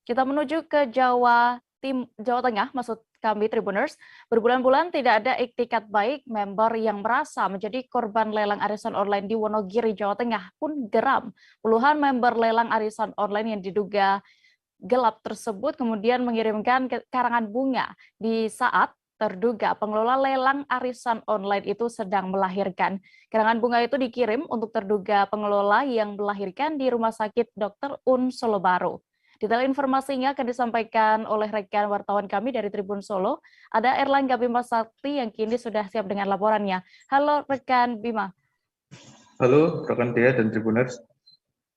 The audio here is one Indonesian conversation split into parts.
Kita menuju ke Jawa Tengah, maksud kami Tribuners. Berbulan-bulan tidak ada iktikat baik, member yang merasa menjadi korban lelang arisan online di Wonogiri, Jawa Tengah pun geram. Puluhan member lelang arisan online yang diduga gelap tersebut kemudian mengirimkan karangan bunga di saat terduga pengelola lelang arisan online itu sedang melahirkan. Karangan bunga itu dikirim untuk terduga pengelola yang melahirkan di Rumah Sakit Dr. Un Solo Baru. Detail informasinya akan disampaikan oleh rekan wartawan kami dari Tribun Solo. Ada Erlangga Bima Sakti yang kini sudah siap dengan laporannya. Halo rekan Bima. Halo rekan Dea dan Tribuners.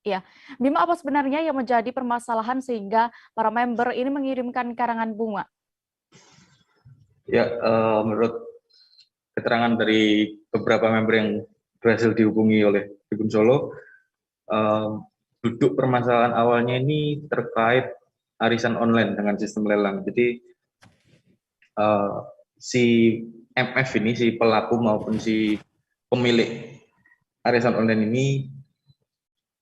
Ya, Bima, apa sebenarnya yang menjadi permasalahan sehingga para member ini mengirimkan karangan bunga? Ya, menurut keterangan dari beberapa member yang berhasil dihubungi oleh Tribun Solo, duduk permasalahan awalnya ini terkait arisan online dengan sistem lelang. Jadi si MF ini, si pelaku maupun si pemilik arisan online ini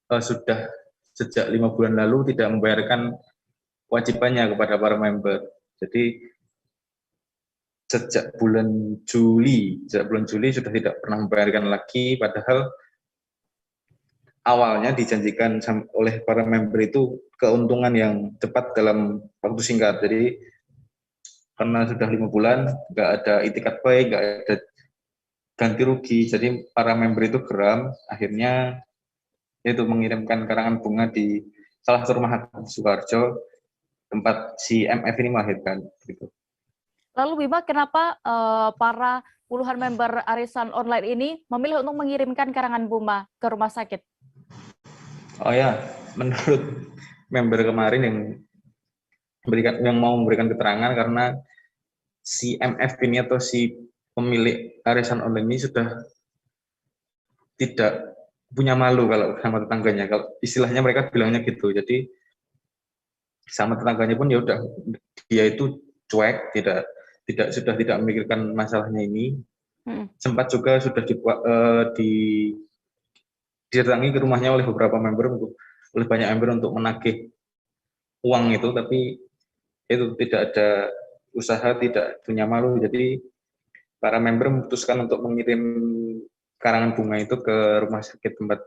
sudah sejak 5 bulan lalu tidak membayarkan kewajibannya kepada para member. Jadi sejak bulan Juli sudah tidak pernah membayarkan lagi, padahal awalnya dijanjikan oleh para member itu keuntungan yang cepat dalam waktu singkat. Jadi karena sudah 5 bulan nggak ada itikat baik, nggak ada ganti rugi, jadi para member itu geram, akhirnya yaitu mengirimkan karangan bunga di salah satu rumah sakit Sukoharjo tempat si MF ini melahirkan. Gitu. Lalu Bima, kenapa para puluhan member arisan online ini memilih untuk mengirimkan karangan bunga ke rumah sakit? Oh ya, menurut member kemarin yang mau memberikan keterangan, karena si MF ini atau si pemilik arisan online ini sudah tidak punya malu kalau sama tetangganya. Kalau istilahnya mereka bilangnya gitu. Jadi sama tetangganya pun ya udah, dia itu cuek, sudah tidak memikirkan masalahnya ini. Sempat juga sudah didatangi ke rumahnya oleh beberapa member, oleh banyak member untuk menagih uang itu, tapi itu tidak ada usaha, tidak punya malu. Jadi para member memutuskan untuk mengirim karangan bunga itu ke rumah sakit tempat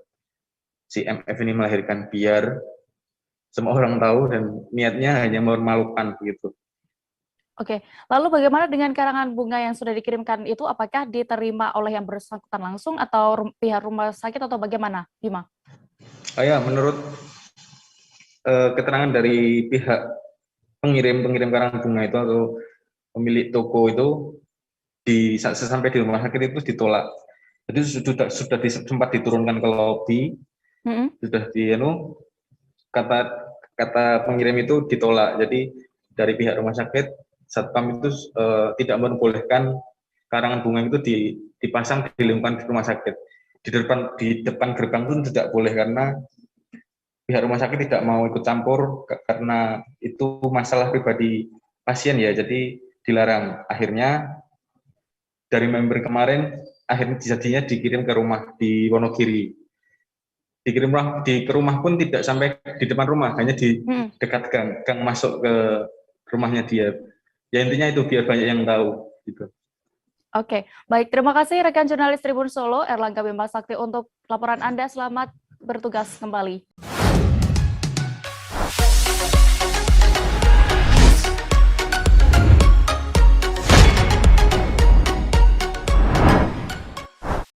si MF ini melahirkan, biar semua orang tahu dan niatnya hanya memalukan begitu. Oke, lalu bagaimana dengan karangan bunga yang sudah dikirimkan itu? Apakah diterima oleh yang bersangkutan langsung atau pihak rumah sakit atau bagaimana, Bima? Oh ya, menurut keterangan dari pihak pengirim karangan bunga itu atau pemilik toko itu, sesampai di rumah sakit itu ditolak. Jadi sudah sempat diturunkan ke lobi, sudah kata pengirim itu ditolak. Jadi dari pihak rumah sakit, satpam itu tidak membolehkan karangan bunga itu dipasang di lingkungan rumah sakit. Di depan gerbang pun tidak boleh, karena pihak rumah sakit tidak mau ikut campur karena itu masalah pribadi pasien ya, jadi dilarang. Akhirnya dari member kemarin, akhirnya jadinya dikirim ke rumah di Wonogiri. Dikirim ke rumah pun tidak sampai di depan rumah, hanya di dekat gang masuk ke rumahnya dia. Ya intinya itu, biar banyak yang tahu gitu. Oke, baik. Terima kasih rekan jurnalis Tribun Solo, Erlangga Bima Sakti, untuk laporan Anda. Selamat bertugas kembali.